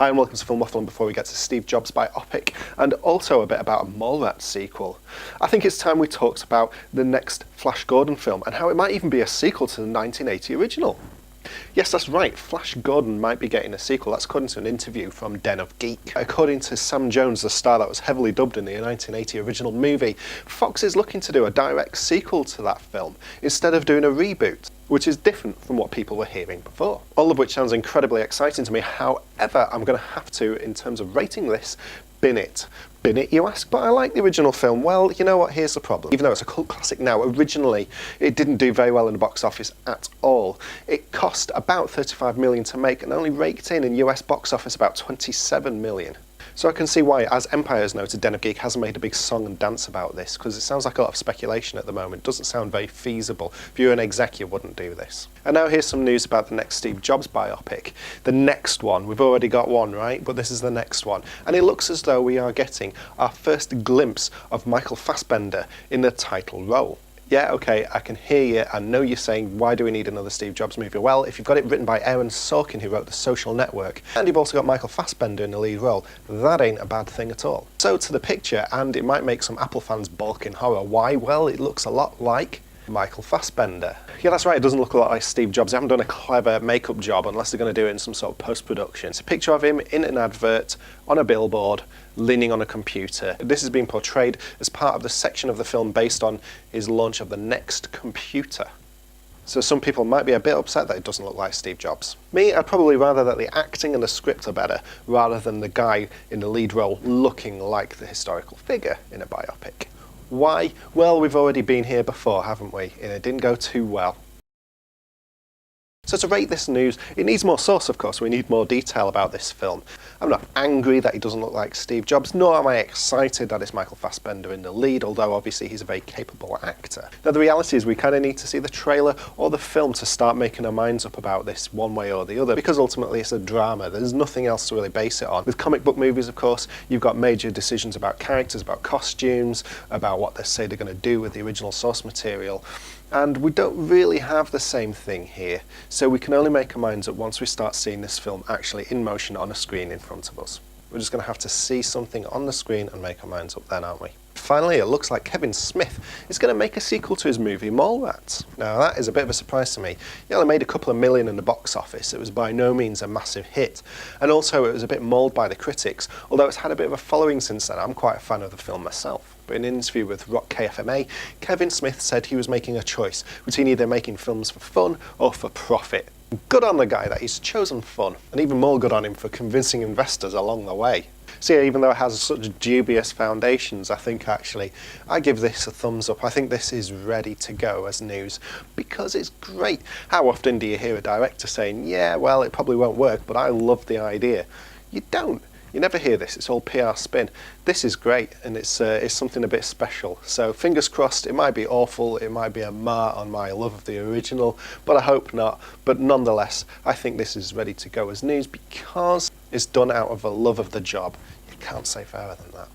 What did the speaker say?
Hi and welcome to Film Waffle, and before we get to Steve Jobs' biopic, and also a bit about a Mallrats sequel, I think it's time we talked about the next Flash Gordon film, and how it might even be a sequel to the 1980 original. Yes, that's right, Flash Gordon might be getting a sequel. That's according to an interview from Den of Geek. According to Sam Jones, the star that was heavily dubbed in the 1980 original movie, Fox is looking to do a direct sequel to that film, instead of doing a reboot, which is different from what people were hearing before. All of which sounds incredibly exciting to me. However, I'm going to have to, in terms of rating this, bin it. Bin it, you ask? But I like the original film. Well, you know what, here's the problem. Even though it's a cult classic now, originally it didn't do very well in the box office at all. It cost about $35 million to make and only raked in US box office about $27 million. So I can see why, as Empire has noted, Den of Geek hasn't made a big song and dance about this, because it sounds like a lot of speculation at the moment. It doesn't sound very feasible. If you were an exec, you wouldn't do this. And now here's some news about the next Steve Jobs biopic. The next one. We've already got one, right? But this is the next one. And it looks as though we are getting our first glimpse of Michael Fassbender in the title role. Yeah, okay, I can hear you. I know you're saying, why do we need another Steve Jobs movie? Well, if you've got it written by Aaron Sorkin, who wrote The Social Network, and you've also got Michael Fassbender in the lead role, that ain't a bad thing at all. So to the picture, and it might make some Apple fans balk in horror. Why? Well, it looks a lot like Michael Fassbender. Yeah, that's right, it doesn't look a lot like Steve Jobs. They haven't done a clever makeup job unless they're going to do it in some sort of post-production. It's a picture of him in an advert, on a billboard, leaning on a computer. This is being portrayed as part of the section of the film based on his launch of the next computer. So some people might be a bit upset that it doesn't look like Steve Jobs. Me, I'd probably rather that the acting and the script are better, rather than the guy in the lead role looking like the historical figure in a biopic. Why? Well, we've already been here before, haven't we? And it didn't go too well. So to rate this news, it needs more source, of course. We need more detail about this film. I'm not angry that he doesn't look like Steve Jobs, nor am I excited that it's Michael Fassbender in the lead, although obviously he's a very capable actor. Now the reality is we kind of need to see the trailer or the film to start making our minds up about this one way or the other, because ultimately it's a drama. There's nothing else to really base it on. With comic book movies, of course, you've got major decisions about characters, about costumes, about what they say they're going to do with the original source material. And we don't really have the same thing here, so we can only make our minds up once we start seeing this film actually in motion on a screen in front of us. We're just going to have to see something on the screen and make our minds up then, aren't we? Finally, it looks like Kevin Smith is going to make a sequel to his movie Mallrats. Now that is a bit of a surprise to me. He only made a couple of million in the box office. It was by no means a massive hit, and also it was a bit mauled by the critics, although it's had a bit of a following since then. I'm quite a fan of the film myself. But in an interview with Rock KFMA, Kevin Smith said he was making a choice between either making films for fun or for profit. Good on the guy that he's chosen fun, and even more good on him for convincing investors along the way. So yeah, even though it has such dubious foundations, I think actually I give this a thumbs up. I think this is ready to go as news, because it's great. How often do you hear a director saying, yeah, well, it probably won't work, but I love the idea? You don't. You never hear this. It's all PR spin. This is great, and it's something a bit special. So fingers crossed. It might be awful. It might be a mar on my love of the original, but I hope not. But nonetheless, I think this is ready to go as news because it's done out of a love of the job. You can't say fairer than that.